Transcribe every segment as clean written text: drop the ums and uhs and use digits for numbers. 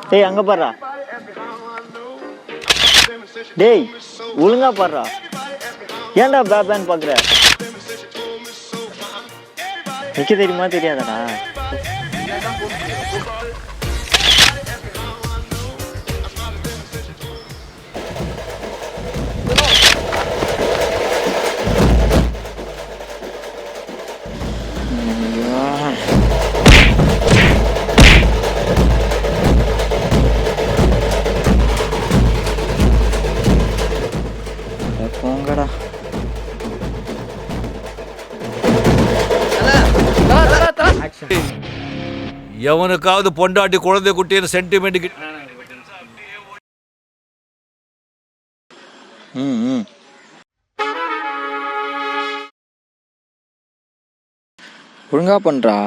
டேய் அங்க பாருடா. டேய் ஒழுங்கா பாருடா. ஏன்டா பேன் பாக்குற? நிக்க தெரியுமா தெரியாதடா? போங்கடா. எவனுக்காவது பொண்டாட்டி குழந்தை குட்டின்னு சென்டிமெண்ட் ஒழுங்கா பண்றா.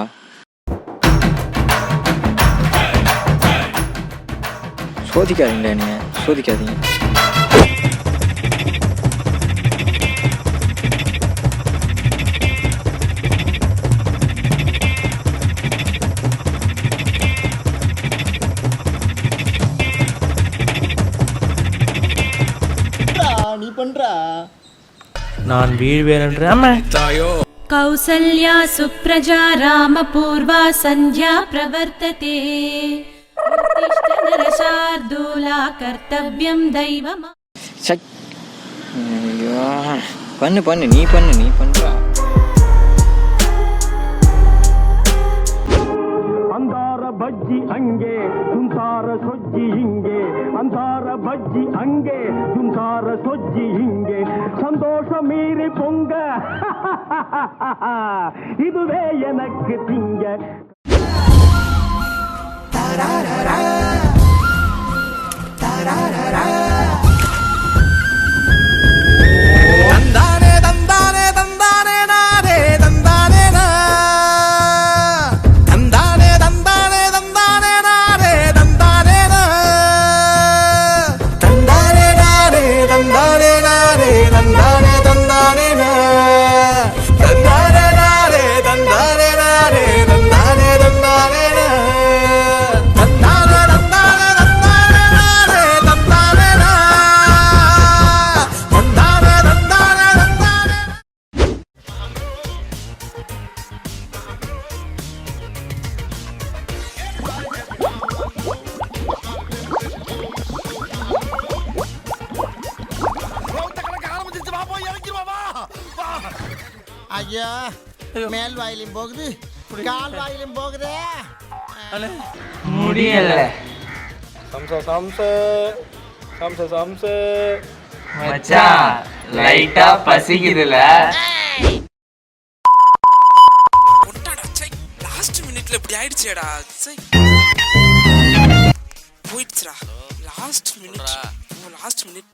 சோதிக்காதீங்களா நீ, சோதிக்காதீங்க. நீ பண்றா, நான் வீழ்வேன் என்று. கௌசல்யா சுப்ரஜா ராமபூர்வா சந்தியா பிரவர்த்ததே உத்திஷ்ட நரசார்தூலா கர்த்தவ்யம் தெய்வமா. பண்ணு பண்ணு, நீ பண்ணு, நீ பண்றா. அந்தார பஜ்ஜி அங்கே சுந்தார சொஜ்ஜி இங்கே, அந்தார பஜ்ஜி அங்கே சுந்தார சொஜ்ஜி இங்கே, சந்தோஷம் மீறி பொங்க இதுவே எனக்கு திங்க. ஐயா, மேல் வாயிலும் போகுது, கால் வாயிலும் போகுதே. முடியல. மச்சான் லைட்டா பசிக்குதுல. லாஸ்ட் மினிட்ல இப்படி ஆயிடுச்சேடா. போயிடுச்சுடா லாஸ்ட் மினிட்.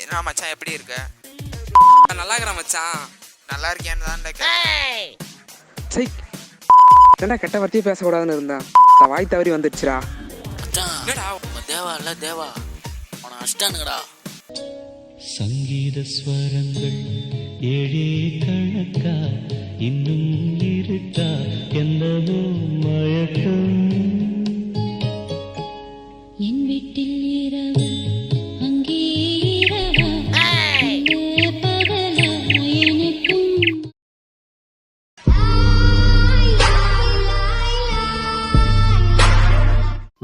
என்ன மச்சான் எப்படி இருக்க? நல்லா இருக்கிறேன் மச்சான். நல்லா இருக்கேன்னு தான் கெட்ட வார்த்தையே பேசக்கூடாதுன்னு இருந்தா வாய் தவறி வந்துடுச்சுடா. தேவா இல்ல தேவா அவனை அஷ்டானுங்கடா. சங்கீத ஸ்வரங்கள் ஏழே கணக்கா இன்னும் இருக்கா என்னவோ மயக்கம். என் வீட்டில் இரவு அங்கே இரவா பகலா எனக்கும்.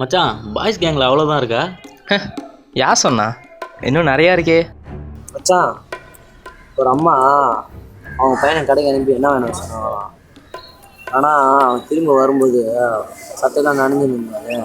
மச்சான் பாய்ஸ் கேங்ல அவ்வளோதான் இருக்கா? யார் சொன்னா? இன்னும் நிறையா இருக்கே. மச்சான் ஒரு அம்மா அவங்க பையனை கடைக்கு அனுப்பி என்ன வேணும் சொன்னாங்களாம். ஆனால் அவன் திரும்ப வரும்போது சட்டையெல்லாம் நனைஞ்சு நின்றாரு.